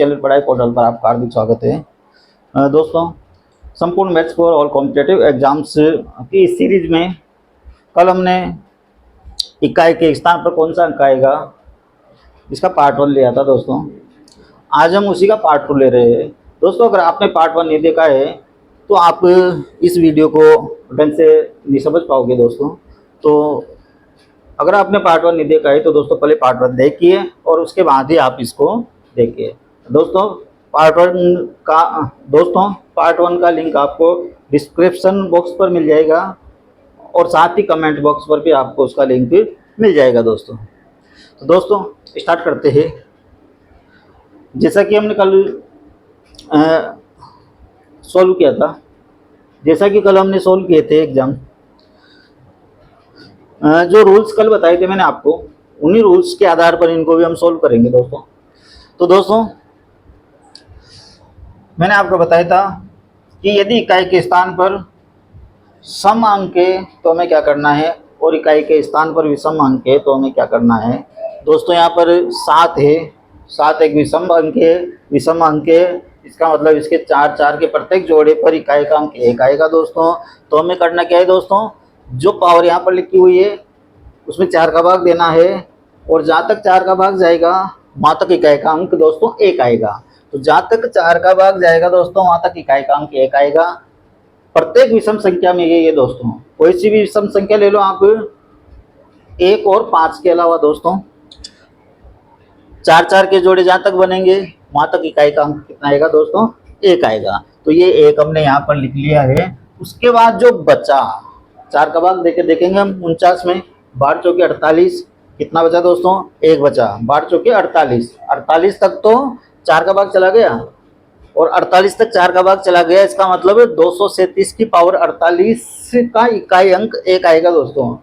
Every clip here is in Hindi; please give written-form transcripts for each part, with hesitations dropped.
चैनल पढ़ाई पोर्टल पर आपका हार्दिक स्वागत है। दोस्तों, संपूर्ण maths for all competitive exams की इस सीरीज में कल हमने इकाई के स्थान पर कौन सा अंक आएगा इसका पार्ट 1 लिया था। दोस्तों, आज हम उसी का पार्ट 2 ले रहे हैं। दोस्तों, अगर आपने पार्ट 1 नहीं देखा है तो आप इस वीडियो को ढंग से नहीं समझ पाओगे। दोस्तों, तो अगर आपने पार्ट 1 नहीं देखा है तो दोस्तों पहले पार्ट 1 देखिए और उसके बाद ही आप इसको देखिए। दोस्तों, पार्ट 1 का लिंक आपको डिस्क्रिप्शन बॉक्स पर मिल जाएगा और साथ ही कमेंट बॉक्स पर भी आपको उसका लिंक मिल जाएगा। दोस्तों, तो दोस्तों स्टार्ट करते हैं। जैसा कि हमने कल सॉल्व किया था, जैसा कि कल हमने सॉल्व किए थे एग्जाम, जो रूल्स कल बताए थे मैंने आपको, उन्हीं रूल्स के आधार पर इनको भी हम सॉल्व करेंगे। दोस्तों, तो दोस्तों मैंने आपको बताया था कि यदि इकाई के स्थान पर सम अंक है तो हमें क्या करना है, और इकाई के स्थान पर विषम अंक है तो हमें क्या करना है। दोस्तों, यहाँ पर 7 है, 7 एक विषम अंक है, विषम अंक है, इसका मतलब इसके 4 4 के प्रत्येक जोड़े पर इकाई का अंक 1 आएगा। दोस्तों, तो हमें करना क्या है दोस्तों, जो पावर यहाँ पर लिखी हुई है उसमें 4 का भाग देना है, और जहाँ तक 4 का भाग जाएगा वहाँ तक इकाई का अंक दोस्तों 1 आएगा। तो जहाँ तक 4 का भाग जाएगा दोस्तों वहाँ तक इकाई का अंक 1 आएगा। प्रत्येक विषम संख्या में ये दोस्तों, कोई सी भी विषम संख्या ले लो आप, 1 और 5 के अलावा दोस्तों 4 4 के जोड़े जहाँ तक बनेंगे वहाँ तक इकाई का अंक कितना आएगा दोस्तों, 1 आएगा। तो ये 1 हमने यहाँ पर लिख लिया है। उसके बाद जो बचा, 4 का भाग देखेंगे हम 49 में, 12 चौके 48, कितना बचा दोस्तों, 1 बचा। 12 चौके 48, 48 तक तो 4 का भाग चला गया, और 48 तक 4 का भाग चला गया, इसका मतलब 237 की पावर 48 का इकाई अंक 1 आएगा। दोस्तों,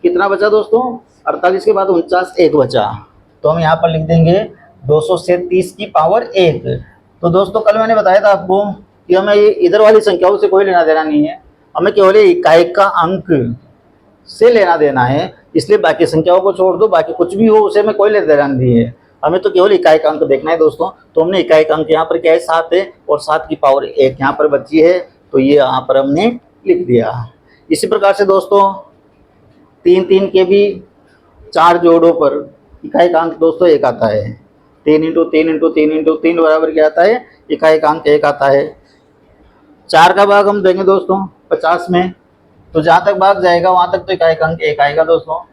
कितना बचा दोस्तों, 48 के बाद 49, 1 बचा, तो हम यहाँ पर लिख देंगे 237 की पावर 1। तो दोस्तों कल मैंने बताया था आपको कि हमें इधर वाली संख्याओं से कोई लेना देना नहीं है, हमें केवल इकाई का अंक से लेना देना है, इसलिए बाकी संख्याओं को छोड़ दो, बाकी कुछ भी हो उसे में कोई लेना देना नहीं है, हमें तो केवल इकाई का अंक देखना है। दोस्तों, तो हमने इकाई का अंक यहाँ पर क्या है, 7 है, और 7 की पावर 1 यहाँ पर बची है, तो ये यहाँ पर हमने लिख दिया। इसी प्रकार से दोस्तों 3 3 के भी 4 जोड़ों पर इकाई का अंक दोस्तों 1 आता है। 3 इंटू 3 इंटू 3 इंटू 3 बराबर क्या आता है, इकाई का अंक 1 आता है। 4 का भाग हम देंगे दोस्तों 50 में, तो जहाँ तक भाग जाएगा वहाँ तक तो इकाई का अंक 1 आएगा दोस्तों।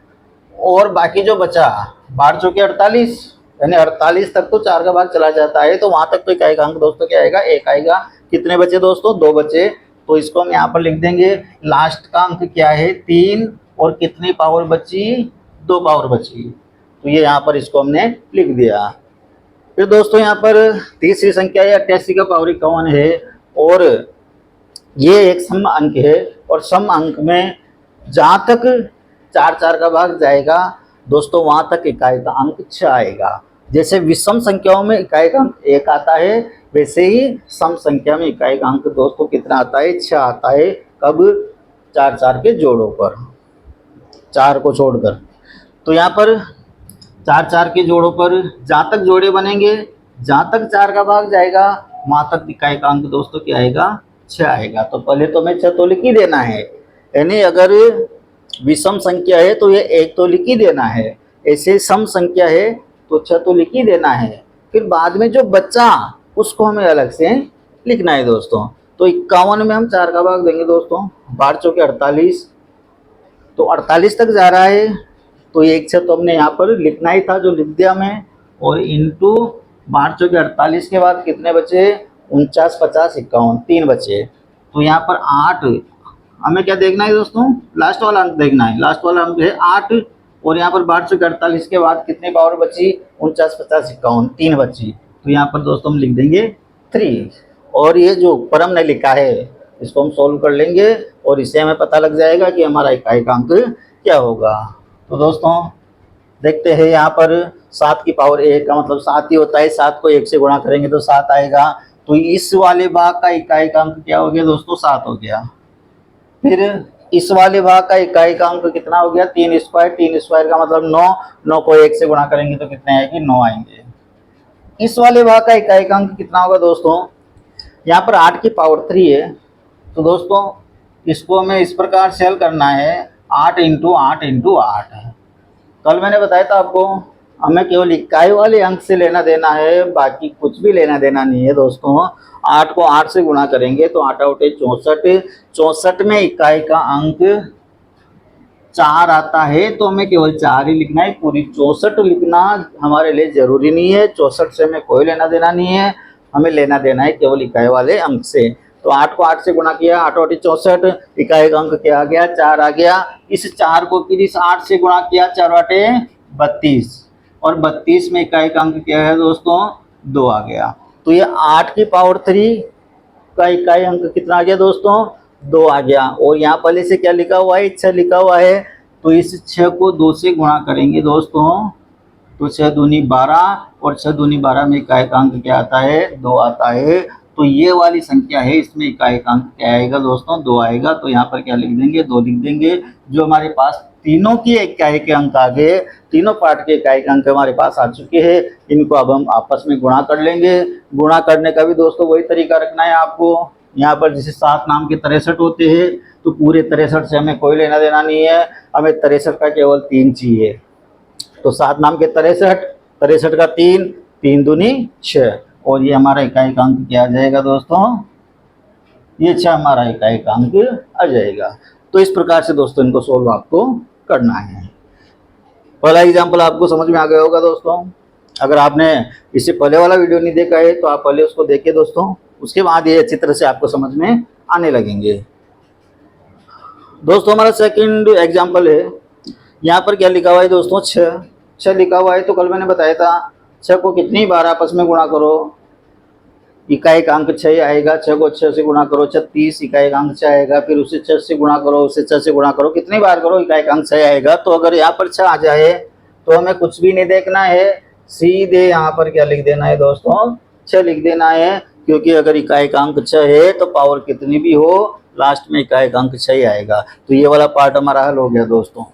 और बाकी जो बचा 12 चौके 48, यानी 48 तक तो 4 का भाग चला जाता है, तो वहाँ तक तो इकाई का अंक दोस्तों क्या आएगा, 1 आएगा। कितने बचे दोस्तों, 2 बचे, तो इसको हम यहाँ पर लिख देंगे। लास्ट का अंक क्या है, 3, और कितनी पावर बची, 2 पावर बची, तो ये यहाँ पर इसको हमने लिख दिया। फिर दोस्तों यहाँ पर तीसरी संख्या है 88 का पावर 51 है, और ये एक सम अंक है, और सम अंक में जहाँ तक 4 4 का भाग जाएगा दोस्तों वहाँ तक इकाई का अंक 6 आएगा। जैसे विषम संख्याओं में इकाई का अंक 1 आता है, वैसे ही सम संख्या में इकाई का अंक दोस्तों कितना आता है, 6 आता है। कब, 4 4 के जोड़ों पर, 4 को छोड़कर। तो यहाँ पर 4 4 के जोड़ों पर जहाँ तक जोड़े बनेंगे, जहाँ तक 4 का भाग जाएगा वहाँ तक इकाई का अंक दोस्तों क्या आएगा, 6 आएगा। तो पहले तो हमें 6 तो लिख ही देना है, यानी अगर विषम संख्या है तो ये 1 तो लिख ही देना है, ऐसे सम संख्या है तो 6 तो लिख ही देना है। फिर बाद में जो बचा उसको हमें अलग से लिखना है दोस्तों। तो 51 में हम 4 का भाग देंगे दोस्तों, 12 चौके 48, तो 48 तक जा रहा है, तो 1 6 तो हमने यहाँ पर लिखना ही था, जो लिख दिया मैं, और इंटू 12 चौके 48 के बाद कितने बचे, 49 50 51, 3 बचे। तो यहाँ पर 8, हमें क्या देखना है दोस्तों, लास्ट वाला अंक देखना है। लास्ट वाला अंक है 8, और यहाँ पर 12 चौके 48 के बाद कितनी पावर बची, 49 50 51, 3 बची, तो यहाँ पर दोस्तों हम लिख देंगे 3। और ये जो ऊपर हमने लिखा है इसको हम सॉल्व कर लेंगे, और इससे हमें पता लग जाएगा कि हमारा इकाई का अंक क्या होगा। तो दोस्तों देखते हैं, यहाँ पर 7 की पावर 1 का मतलब 7 ही होता है, 7 को 1 से गुणा करेंगे तो 7 आएगा। तो इस वाले भाग का इकाई का अंक क्या हो गया दोस्तों, 7 हो गया। फिर इस वाले भाग का इकाई का अंक कितना हो गया, 3 स्क्वायर, 3 स्क्वायर का मतलब 9, 9 को 1 से गुणा करेंगे तो कितने आएंगे, 9 आएंगे। इस वाले भाग का इकाई का अंक कितना होगा दोस्तों? यहाँ पर 8 की पावर 3 है, तो दोस्तों इसको हमें इस प्रकार से हल करना है, 8 इंटू 8 इंटू 8 है। कल मैंने बताया था आपको हमें केवल इकाई वाले अंक से लेना देना है, बाकी कुछ भी लेना देना नहीं है दोस्तों। 8 को 8 से गुणा करेंगे तो 8 आउटे 64, 64 में इकाई का अंक 4 आता है, तो हमें केवल 4 ही लिखना है, पूरी 64 लिखना हमारे लिए जरूरी नहीं है। 64 से हमें कोई लेना देना नहीं है, हमें लेना देना है केवल इकाई वाले अंक से। तो 8 को 8 से गुणा किया, 8 आठ 64, इकाई का अंक क्या आ गया? 4 आ गया। इस 4 को फिर इस 8 से गुणा किया, 4 आठे 32, और 32 में इकाई का अंक क्या है दोस्तों? 2 आ गया। तो ये 8 की पावर 3 का इकाई अंक कितना आ गया दोस्तों? 2 आ गया। और यहाँ पहले से क्या लिखा हुआ है? 6 लिखा हुआ है, तो इस 6 को 2 से गुणा करेंगे दोस्तों, तो 6 दूनी 12, और 6 दूनी 12 में इकाई का अंक क्या आता है? 2 आता है। तो ये वाली संख्या है, इसमें इकाई का अंक क्या आएगा दोस्तों? 2 आएगा। तो यहाँ पर क्या लिख देंगे? 2 लिख देंगे। जो हमारे पास तीनों की इकाई के अंक आ गए, तीनों पार्ट के इकाई के अंक हमारे पास आ चुके हैं, इनको अब हम आपस में गुणा कर लेंगे। गुणा करने का भी दोस्तों वही तरीका रखना है आपको। यहाँ पर जैसे 7 नाम के 63 होते हैं, तो पूरे 63 से हमें कोई लेना देना नहीं है, हमें 63 का केवल 3 चाहिए। तो 7 नाम के 63, 63 का 3, 3 दूनी 6, और ये हमारा इकाई का अंक क्या आ जाएगा दोस्तों? ये 6 हमारा इकाई का अंक आ जाएगा। तो इस प्रकार से दोस्तों इनको सोल्व आपको करना है। पहला एग्जाम्पल आपको समझ में आ गया होगा दोस्तों। अगर आपने इससे पहले वाला वीडियो नहीं देखा है तो आप पहले उसको देखिए दोस्तों, उसके बाद ये अच्छी तरह से आपको समझ में आने लगेंगे। दोस्तों हमारा सेकंड एग्जाम्पल है, यहाँ पर क्या लिखा हुआ है दोस्तों? 6 लिखा हुआ है। तो कल मैंने बताया था 6 को कितनी बार आपस में गुणा करो, इकाई का अंक 6 आएगा। 6 को 6 से गुणा करो 36, इकाई का अंक 6 आएगा। फिर उसे 6 से गुणा करो, उसे 6 से गुणा करो, कितनी बार करो, इकाई का अंक 6 आएगा। तो अगर यहाँ पर 6 आ जाए तो हमें कुछ भी नहीं देखना है, सीधे यहाँ पर क्या लिख देना है दोस्तों? 6 लिख देना है, क्योंकि अगर इकाई का अंक 6 है तो पावर कितनी भी हो, लास्ट में इकाई का अंक 6 ही आएगा। तो ये वाला पार्ट हमारा हल हो गया दोस्तों।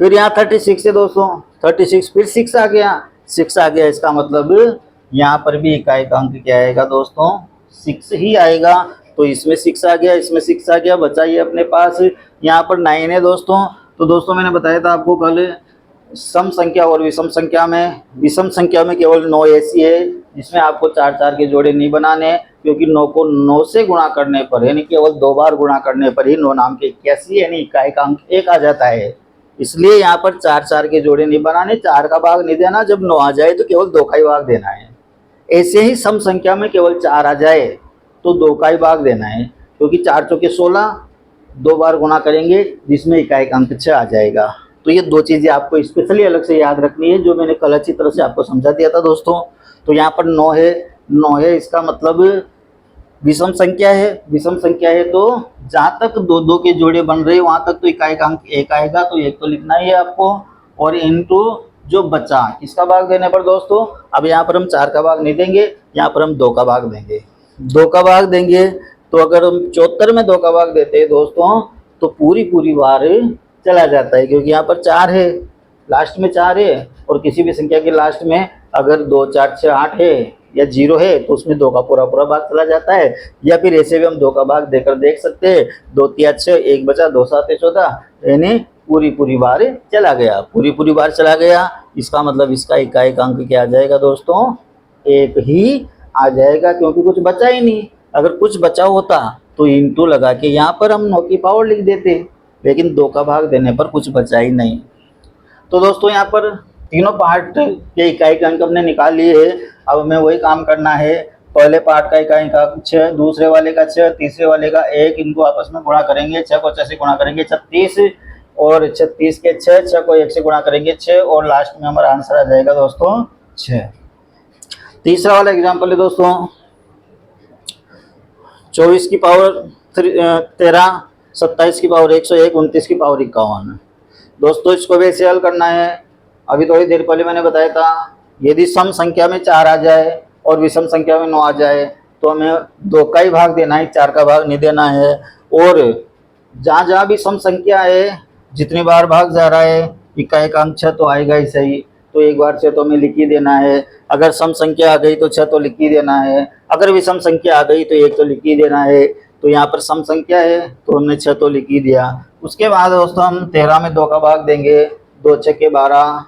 फिर यहाँ 36 है दोस्तों, 36 फिर 6 आ गया, 6 आ गया, इसका मतलब यहाँ पर भी इकाई का अंक क्या आएगा दोस्तों? 6 ही आएगा। तो इसमें 6 आ गया, इसमें 6 आ गया, बचा ये अपने पास यहाँ पर 9 है दोस्तों। तो दोस्तों मैंने बताया था आपको कल, सम संख्या और विषम संख्या में केवल 9 ऐसी है जिसमें आपको 4 4 के जोड़े नहीं बनाने, क्योंकि 9 को 9 से गुणा करने पर, यानी केवल 2 बार गुणा करने पर ही 9 नाम के 81 यानी इकाई का अंक 1 आ जाता है। इसलिए यहाँ पर 4 4 के जोड़े नहीं बनाने, 4 का भाग नहीं देना, जब 9 आ जाए तो केवल 2 का ही भाग देना है। ऐसे ही सम संख्या में केवल 4 आ जाए तो 2 का ही भाग देना है, क्योंकि 4 चौके 16, 2 बार गुणा करेंगे जिसमें इकाई का अंक 6 आ जाएगा। तो ये 2 चीज़ें आपको स्पेशली अलग से याद रखनी है, जो मैंने कल अच्छी तरह से आपको समझा दिया था दोस्तों। तो यहाँ पर 9 है, इसका मतलब विषम संख्या है। विषम संख्या है तो जहाँ तक 2 2 के जोड़े बन रहे वहाँ तक तो इकाई का अंक 1 आएगा, तो 1 तो लिखना ही है आपको। और इनटू जो बचा इसका भाग देने पर दोस्तों, अब यहाँ पर हम 4 का भाग नहीं देंगे, यहाँ पर हम 2 का भाग देंगे। 2 का भाग देंगे तो अगर हम 74 में 2 का भाग देते हैं दोस्तों, तो पूरी बार चला जाता है, क्योंकि यहाँ पर 4 है, लास्ट में 4 है, और किसी भी संख्या के लास्ट में अगर 2 4 6 8 है या 0 है तो उसमें 2 का पूरा भाग चला जाता है। या फिर ऐसे भी हम 2 का भाग देकर देख सकते हैं, 2 3 6, 1 बचा, 2 7 14, यानी पूरी बार चला गया, पूरी बार चला गया। इसका मतलब इसका इकाई का अंक क्या आ जाएगा दोस्तों? 1 ही आ जाएगा, क्योंकि कुछ बचा ही नहीं। अगर कुछ बचा होता तो इंटू लगा के यहाँ पर हम 9 की पावर लिख देते, लेकिन 2 का भाग देने पर कुछ बचा ही नहीं। तो दोस्तों यहाँ पर तीनों पार्ट के इकाई के अंक हमने निकाल लिए हैं। अब हमें वही काम करना है, पहले पार्ट का इकाई का 6, दूसरे वाले का 6, तीसरे वाले का 1, इनको आपस में गुणा करेंगे। 6 को 6 से गुणा करेंगे 36, और 36 के 6, 6 को 1 से गुणा करेंगे 6, और लास्ट में हमारा आंसर आ जाएगा दोस्तों 6। तीसरा वाला एग्जाम्पल है दोस्तों, 24 की पावर 13, 27 की पावर 101, 29 की पावर 51। दोस्तों इसको वैसे हल करना है। अभी थोड़ी देर पहले मैंने बताया था, यदि सम संख्या में 4 आ जाए और विषम संख्या में 9 आ जाए तो हमें 2 का ही भाग देना है, 4 का भाग नहीं देना है। और जहाँ जहाँ भी सम संख्या है, जितनी बार भाग जा रहा है, इकाई का अंक 6 तो आएगा ही सही। तो एक बार 6 तो हमें लिख ही देना है। अगर सम संख्या आ गई तो 6 तो लिख ही देना है। अगर विषम संख्या आ गई तो 1 तो लिख ही देना है। तो यहाँ पर सम संख्या है तो हमने 6 तो लिख ही दिया। उसके बाद दोस्तों हम 13 में 2 का भाग देंगे। 2 छक्के 12,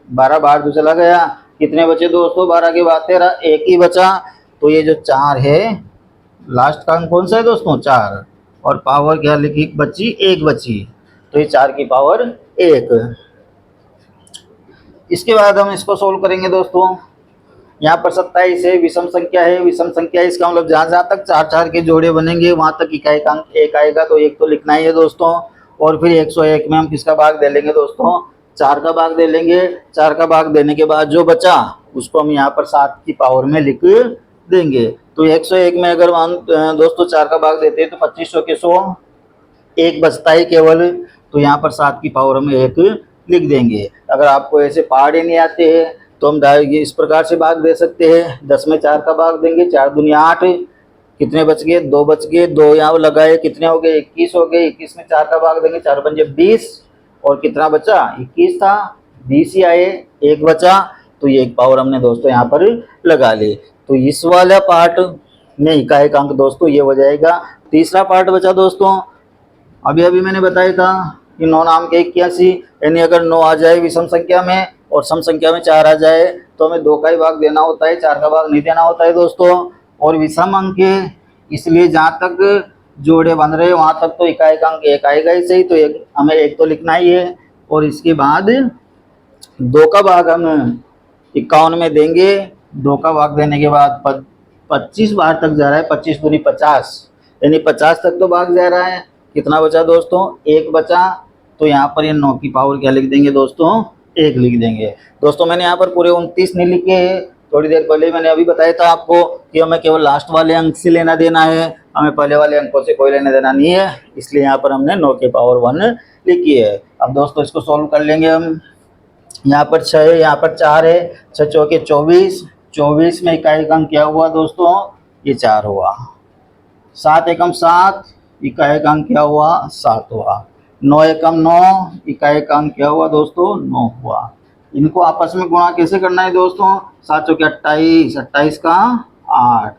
12 बाहर तो चला गया। कितने बचे दोस्तों? 12 के बाद 13, एक ही बचा। तो ये जो 4 है, लास्ट का अंक कौन सा है दोस्तों? 4। और पावर क्या लिखी बची? 1 बची। तो ये 4 की पावर 1। इसके बाद हम इसको सोल्व करेंगे दोस्तों। यहाँ पर 27 है, विषम संख्या है। विषम संख्या इसका मतलब जहाँ जहाँ तक 4 4 के जोड़े बनेंगे वहाँ तक इकाई का अंक 1 आएगा, तो 1 तो लिखना ही है दोस्तों। और फिर 101 में हम किसका भाग दे लेंगे दोस्तों? 4 का भाग दे लेंगे। 4 का भाग देने के बाद जो बचा उसको हम यहाँ पर 7 की पावर में लिख देंगे। तो 101 में अगर हम दोस्तों 4 का भाग देते हैं तो 25 100 के 100, 1 बचता है केवल। तो यहाँ पर 7 की पावर में 1 लिख देंगे। अगर आपको ऐसे पहाड़ ही नहीं आते हैं तो हम इस प्रकार से भाग दे सकते हैं। 10 में 4 का भाग देंगे, 4 दूनी 8। कितने बच गए? 2 बच गए। 2 यहाँ लगाए, कितने हो गए? 21 हो गए। 21 में 4 का भाग देंगे, 4 पंजे 20। और कितना बचा? 21 था, 20 ही आए, 1 बचा। तो ये 1 पावर हमने दोस्तों यहाँ पर लगा ली। तो इस वाला पार्ट में इकाई का अंक दोस्तों ये हो जाएगा। तीसरा पार्ट बचा दोस्तों, अभी अभी मैंने बताया था कि 9 नाम के 81, यानी अगर 9 आ जाए विषम संख्या में और सम संख्या में 4 आ जाए तो हमें 2 का ही भाग देना होता है, 4 का भाग नहीं देना होता है दोस्तों। और विषम अंक है, इसलिए जहाँ तक जोड़े बन रहे हैं वहाँ तक तो इकाई का अंक 1 आएगा ही सही, तो हमें 1 तो लिखना ही है। और इसके बाद 2 का भाग हम 51 में देंगे। 2 का भाग देने के बाद 25 बार तक जा रहा है, 25 दूनी 50, यानी 50 तक तो भाग जा रहा है। कितना बचा दोस्तों? 1 बचा। तो यहाँ पर ये 9 की पावर क्या लिख देंगे दोस्तों? 1 लिख देंगे। दोस्तों मैंने यहाँ पर पूरे 29 नहीं लिखे हैं। थोड़ी देर पहले मैंने अभी बताया था आपको कि हमें केवल लास्ट वाले अंक से लेना देना है, हमें पहले वाले अंकों से कोई लेना देना नहीं है, इसलिए यहाँ पर हमने 9 की पावर 1 लिखी है। अब दोस्तों इसको सॉल्व कर लेंगे हम। यहाँ पर 6 है, यहाँ पर 4 है। 6 चौके 24, 24 में इकाई का अंक क्या हुआ दोस्तों? ये 4 हुआ। 7 एकम 7, इकाई का अंक क्या हुआ? 7 हुआ। 9 एकम 9, इकाई का अंक क्या हुआ दोस्तों? 9 हुआ। इनको आपस में गुणा कैसे करना है दोस्तों? 7 चौके 28, 28 का 8,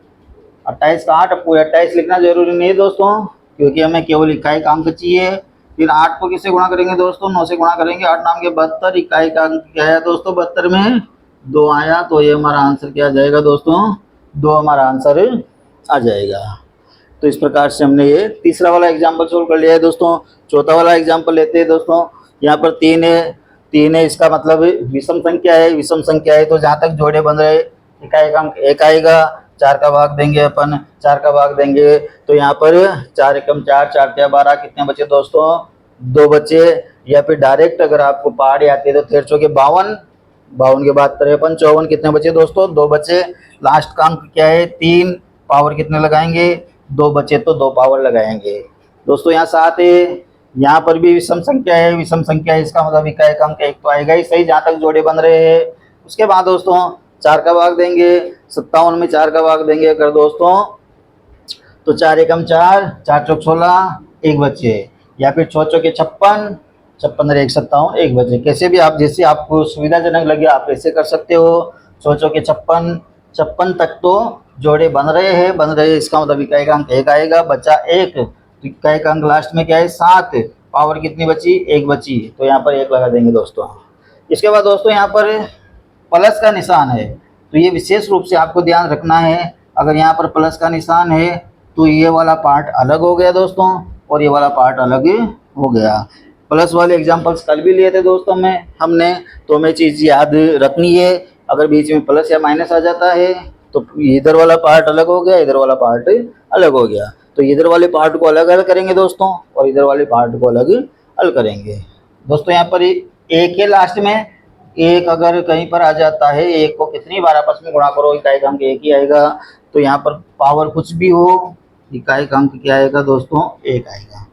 28 का 8। अब पूरे 28 लिखना जरूरी नहीं है दोस्तों, क्योंकि हमें केवल इकाई का अंक चाहिए। फिर 8 को किससे गुणा करेंगे दोस्तों? 9 से गुणा करेंगे। 8 नाम के 72, इकाई का अंक क्या है दोस्तों? 72 में 2 आया, तो ये हमारा आंसर क्या आ जाएगा दोस्तों? 2 हमारा आंसर आ जाएगा। तो इस प्रकार से हमने ये तीसरा वाला एग्जाम्पल सोल्व कर लिया है दोस्तों। चौथा वाला एग्जाम्पल लेते हैं दोस्तों। यहाँ पर 3 है, 3 है, इसका मतलब विषम संख्या है। विषम संख्या है तो जहाँ तक जोड़े बन रहे इकाई का अंक 1 आएगा। 4 का भाग देंगे अपन, 4 का भाग देंगे तो यहाँ पर 4 एकम 4, 4 तिया 12, कितने बचे दोस्तों? 2 बचे। या फिर डायरेक्ट अगर आपको पहाड़ी आती है तो 13 चौके 52, 52 के बाद 53, 54, कितने बचे दोस्तों? 2 बचे। लास्ट का अंक क्या है? 3। पावर कितने लगाएंगे? 2 बचे तो 2 पावर लगाएंगे दोस्तों। यहाँ 7 है, यहाँ पर भी विषम संख्या है। विषम संख्या है, इसका मतलब इकाई का अंक 1 तो आएगा ही सही, जहाँ तक जोड़े बन रहे हैं। उसके बाद दोस्तों 4 का भाग देंगे। 57 में 4 का भाग देंगे अगर दोस्तों तो 4 एकम 4, 4 चौक 16, 1 बचे। या फिर 6 चौके 56, 56 1 57, 1 बचे। कैसे भी आप, जैसे आपको सुविधाजनक लगे आप ऐसे कर सकते हो। 6 चौके 56, 56 तक तो जोड़े बन रहे हैं, बन रहे हैं, इसका मतलब इकाई का अंक 1 आएगा, बचा 1। तो इकाई का अंक लास्ट में क्या है? 7। पावर कितनी बची? 1 बची, तो यहाँ पर 1 लगा देंगे दोस्तों। इसके बाद दोस्तों यहाँ पर प्लस का निशान है, तो ये विशेष रूप से आपको ध्यान रखना है। अगर यहाँ पर प्लस का निशान है तो ये वाला पार्ट अलग हो गया दोस्तों, और ये वाला पार्ट अलग हो गया। प्लस वाले एग्जाम्पल्स कल भी लिए थे दोस्तों हमने, तो हमें चीज़ याद रखनी है। अगर बीच में प्लस या माइनस आ जाता है तो इधर वाला पार्ट अलग हो गया, इधर वाला पार्ट अलग हो गया। तो इधर वाले पार्ट को अलग अलग करेंगे दोस्तों, और इधर वाले पार्ट को अलग अलग करेंगे दोस्तों। यहाँ पर 1 के लास्ट में 1 अगर कहीं पर आ जाता है, 1 को कितनी बार आपस में गुणा करो, इकाई का अंक 1 ही आएगा। तो यहाँ पर पावर कुछ भी हो, इकाई का अंक क्या आएगा दोस्तों? 1 आएगा।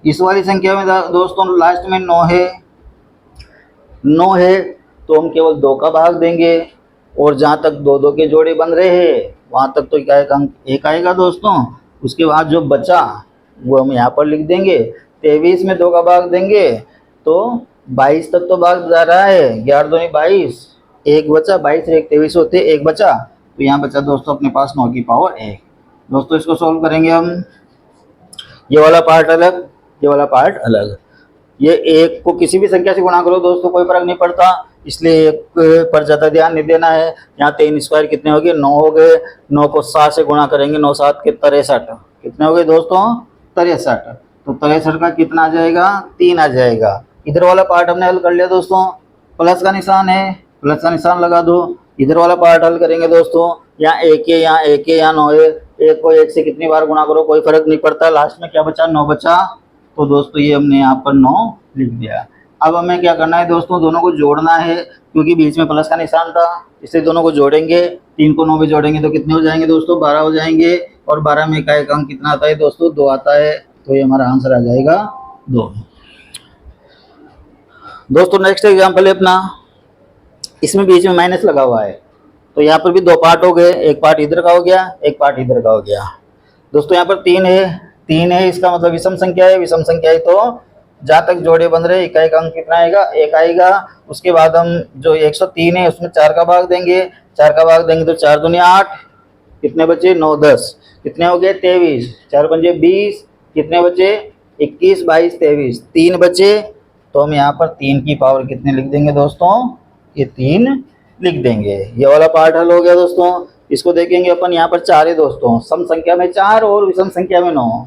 इस वाली संख्या में दोस्तों लास्ट में 9 है। 9 है तो हम केवल 2 का भाग देंगे, और जहाँ तक 2 2 के जोड़े बन रहे हैं वहाँ तक तो इकाई का अंक 1 आएगा दोस्तों। उसके बाद जो बचा वो हम यहाँ पर लिख देंगे। 23 में 2 का भाग देंगे तो 22 तक तो भाग जा रहा है, 11 दूनी 22, एक बचा, 22 से 23 होते, एक बचा, तो यहाँ बचा दोस्तों अपने पास 9 की पावर 1। दोस्तों इसको सॉल्व करेंगे हम, ये वाला पार्ट अलग, ये वाला पार्ट अलग। ये एक को किसी भी संख्या से गुणा करो दोस्तों, कोई फर्क नहीं पड़ता, इसलिए एक पर ज़्यादा ध्यान नहीं देना है। यहाँ 3 स्क्वायर कितने हो गए, 9 हो गए, 9 को 7 से गुणा करेंगे, 9 7 के 63, कितने हो गए दोस्तों, 63। तो 63 का कितना आ जाएगा, 3 आ जाएगा। इधर वाला पार्ट हमने हल कर लिया दोस्तों, प्लस का निशान है, प्लस का निशान लगा दो। इधर वाला पार्ट हल करेंगे दोस्तों, यहाँ एक है, यहाँ एक है, यहाँ 9 है, एक को एक से कितनी बार गुणा करो कोई फर्क नहीं पड़ता, लास्ट में क्या बचा, 9 बचा। तो दोस्तों ये हमने यहाँ पर 9 लिख दिया। अब हमें क्या करना है दोस्तों, दोनों को जोड़ना है, क्योंकि बीच में प्लस का निशान था, इसलिए दोनों को जोड़ेंगे। 3 को 9 में जोड़ेंगे तो कितने हो जाएंगे दोस्तों, 12 हो जाएंगे। और 12 में का एक अंक कितना आता है दोस्तों, 2 आता है, तो ये हमारा आंसर आ जाएगा 2। दोस्तों नेक्स्ट एग्जाम्पल है अपना, इसमें बीच में माइनस लगा हुआ है, तो यहाँ पर भी 2 पार्ट हो गए, एक पार्ट इधर का हो गया, एक पार्ट इधर का हो गया। दोस्तों यहाँ पर 3 है, 3 है, इसका मतलब विषम संख्या है, विषम संख्या है, तो जहाँ तक जोड़े बन रहे एक एक अंक कितना आएगा, 1 आएगा। उसके बाद हम जो 103 है उसमें 4 का भाग देंगे, 4 का भाग देंगे तो 4 दूनी 8, कितने बचे, 9 10, कितने हो गए, 23, 4 पंजे 20, कितने बचे, 21 22 23, 3 बचे। तो हम यहाँ पर 3 की पावर कितने लिख देंगे दोस्तों, ये 3 लिख देंगे। ये वाला पार्ट हल हो गया दोस्तों। इसको देखेंगे अपन, यहाँ पर 4 है दोस्तों, सम संख्या में 4 और विषम संख्या में 9।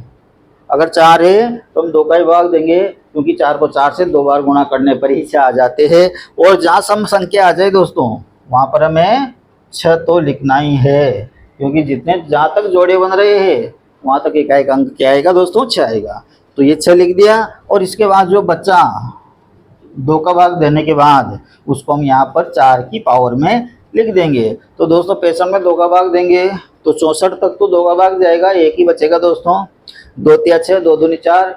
अगर 4 है तो हम 2 का ही भाग देंगे, क्योंकि 4 को 4 से 2 बार गुणा करने पर ही 6 आ जाते हैं। और जहाँ सम संख्या आ जाए दोस्तों, वहाँ पर हमें 6 तो लिखना ही है, क्योंकि जितने जहाँ तक जोड़े बन रहे हैं वहाँ तक एक एक अंक क्या आएगा दोस्तों, 6 आएगा। तो ये 6 लिख दिया। और इसके बाद जो बचा 2 का भाग देने के बाद उसको हम यहाँ पर 4 की पावर में लिख देंगे। तो दोस्तों 65 में 2 का भाग देंगे तो 64 तक तो 2 का भाग जाएगा, एक ही बचेगा दोस्तों, 2 तिया 6, 2 दूनी 4,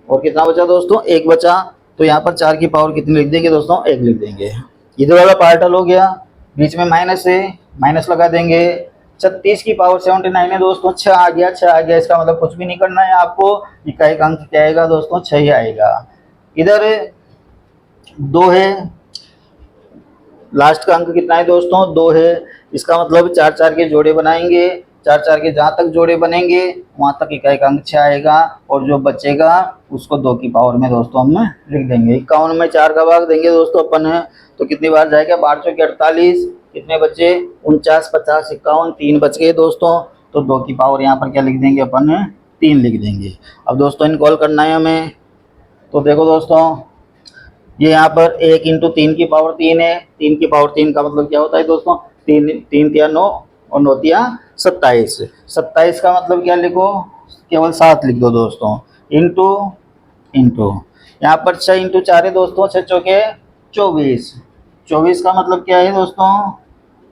और कितना बचा दोस्तों, 1 बचा। तो यहाँ पर 4 की पावर कितनी लिख देंगे दोस्तों, 1 लिख देंगे। इधर वाला पार्ट हल हो गया, बीच में माइनस है, माइनस लगा देंगे। 36 की पावर 79 है दोस्तों, 6 आ गया, 6 आ गया, इसका मतलब कुछ भी नहीं करना है आपको, इकाई का अंक क्या आएगा दोस्तों, 6 ही आएगा। इधर 2 है, लास्ट का अंक कितना है दोस्तों, 2 है, इसका मतलब 4 4 के जोड़े बनाएंगे, 4 4 के जहाँ तक जोड़े बनेंगे वहाँ तक इकाई का अंक 6 आएगा, और जो बचेगा उसको 2 की पावर में दोस्तों हम लिख देंगे। 51 में 4 का भाग देंगे दोस्तों अपन है, तो कितनी बार जाएगा, 12 चौके 48, कितने बचे, 49 50 51, 3 बच गए दोस्तों। तो 2 की पावर यहाँ पर क्या लिख देंगे अपन, 3 लिख देंगे। अब दोस्तों इन कॉल करना है हमें, तो देखो दोस्तों ये यहाँ पर 1 इंटू 3 की पावर 3 है, 3 की पावर 3 का मतलब क्या होता है दोस्तों, 3 3 तिया 9 और 9 तिया 27, 27 का मतलब क्या लिखो, केवल 7 लिख दो दोस्तों, इंटू इंटू यहाँ पर 6 इंटू 4 है दोस्तों, 6 चौके 24, 24 का मतलब क्या है दोस्तों,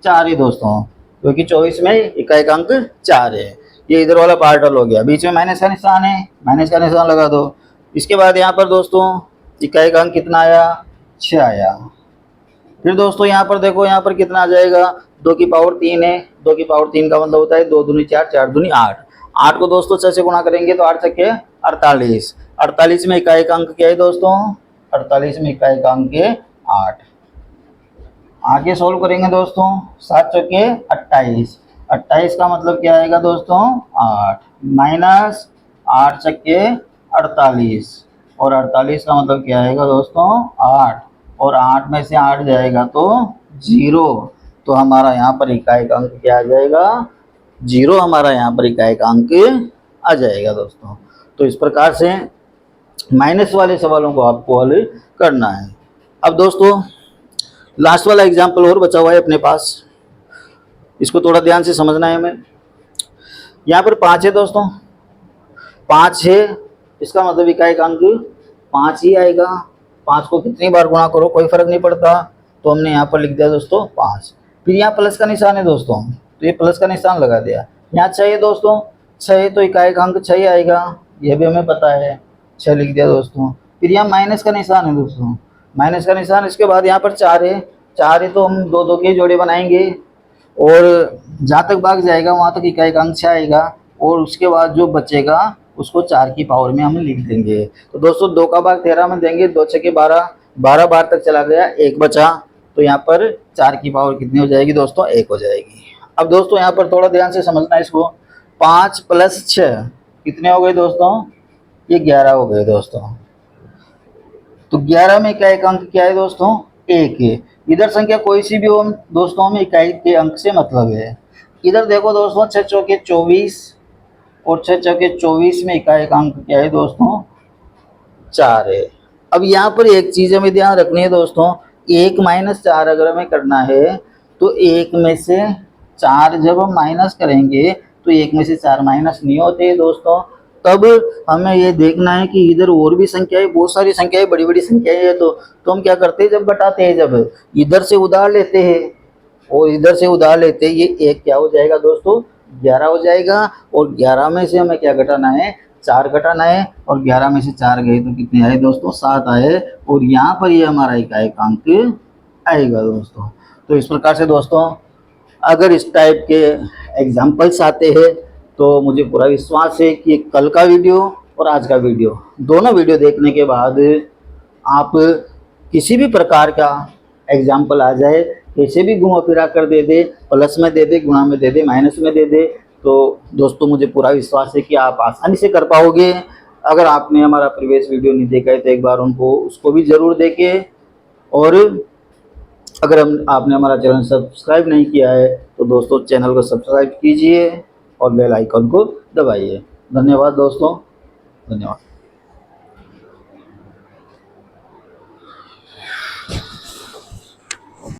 4 है दोस्तों, क्योंकि 24 में इकाई का अंक 4 है। ये इधर वाला पार्ट हल हो गया, बीच में माइनस का निशान है, माइनस का निशान लगा दो। इसके बाद यहाँ पर दोस्तों इकाई का अंक कितना आया, 6 आया। फिर दोस्तों यहाँ पर देखो, यहाँ पर कितना आ जाएगा, 2 की पावर 3 है, 2 की पावर 3 का मतलब होता है 2 दूनी 4, 4 दूनी 8, 8 को दोस्तों 6 से गुणा करेंगे तो 8 छक्के 48, 48 में इकाई का अंक क्या है दोस्तों, 48 में इकाई का अंक है 8। आगे सोल्व करेंगे दोस्तों, 7 चौके 28, 28 का मतलब क्या आएगा दोस्तों, 8 माइनस 8 छक्के 48, और 48 का मतलब क्या आएगा दोस्तों, 8, और 8 में से 8 जाएगा तो 0, तो हमारा यहाँ पर इकाई का अंक क्या आ जाएगा, 0 हमारा यहाँ पर इकाई का अंक आ जाएगा दोस्तों। तो इस प्रकार से माइनस वाले सवालों को आपको हल करना है। अब दोस्तों लास्ट वाला एग्जाम्पल और बचा हुआ है अपने पास, इसको थोड़ा ध्यान से समझना है हमें। यहाँ पर 5 है दोस्तों, 5 है, इसका मतलब इकाई का अंक 5 ही आएगा। 5 को कितनी बार गुणा करो कोई फर्क नहीं पड़ता, तो हमने यहाँ पर लिख दिया दोस्तों 5। फिर यहाँ प्लस का निशान है दोस्तों, तो ये प्लस का निशान लगा दिया। यहाँ 6 है दोस्तों, 6 है तो इकाई का अंक 6 ही आएगा, यह भी हमें पता है, 6 लिख दिया दोस्तों। फिर यहाँ माइनस का निशान है दोस्तों, माइनस का निशान, इसके बाद यहाँ पर 4 है, 4 है तो हम 2 2 के जोड़े बनाएंगे, और जहाँ तक भाग जाएगा वहाँ तक इकाई का अंक 6 आएगा, और उसके बाद जो बचेगा उसको 4 की पावर में हम लिख देंगे। तो दोस्तों 2 का भाग 13 में देंगे, 2 6 के 12, 12 बार तक चला गया, 1 बचा, तो यहाँ पर 4 की पावर कितनी हो जाएगी दोस्तों? 1 हो जाएगी। अब दोस्तों यहाँ पर थोड़ा ध्यान से समझना इसको। 5 + 6 कितने हो गए दोस्तों? ये 11 हो गए दोस्तों। तो 11 में इकाई का अंक क्या है दोस्तों? 1 है। इधर संख्या कोई सी भी हो दोस्तों, हमें इकाई के अंक से मतलब है। इधर देखो दोस्तों, 6 चौके 24 और 6 चौके 24 में इकाई का अंक क्या है दोस्तों? 4 है। अब यहाँ पर एक चीज़ हमें ध्यान रखनी है दोस्तों, 1 - 4 अगर हमें करना है तो 1 में से 4 जब हम माइनस करेंगे तो 1 में से 4 माइनस नहीं होते दोस्तों। तब हमें ये देखना है कि इधर और भी संख्याएं, बहुत सारी संख्याएं, बड़ी बड़ी संख्याएं है, तो हम क्या करते हैं, जब घटाते हैं, जब इधर से उधार लेते हैं और इधर से उधार लेते हैं, ये एक क्या हो जाएगा दोस्तों? 11 हो जाएगा। और 11 में से हमें क्या घटाना है? 4 घटाना है। और 11 में से 4 गए तो कितने आए दोस्तों? 7 आए। और यहाँ पर ये हमारा इकाई का अंक आएगा दोस्तों। तो इस प्रकार से दोस्तों, अगर इस टाइप के एग्जाम्पल्स आते हैं तो मुझे पूरा विश्वास है कि कल का वीडियो और आज का वीडियो, दोनों वीडियो देखने के बाद आप किसी भी प्रकार का एग्जाम्पल आ जाए, कैसे भी घुमा फिरा कर दे दे, प्लस में दे दे, गुणा में दे दे, माइनस में दे दे, तो दोस्तों मुझे पूरा विश्वास है कि आप आसानी से कर पाओगे। अगर आपने हमारा प्रीवियस वीडियो नहीं देखा है तो एक बार उसको भी ज़रूर देखें। और अगर आपने हमारा चैनल सब्सक्राइब नहीं किया है तो दोस्तों चैनल को सब्सक्राइब कीजिए और बेल आइकन को दबाइए। धन्यवाद दोस्तों, धन्यवाद।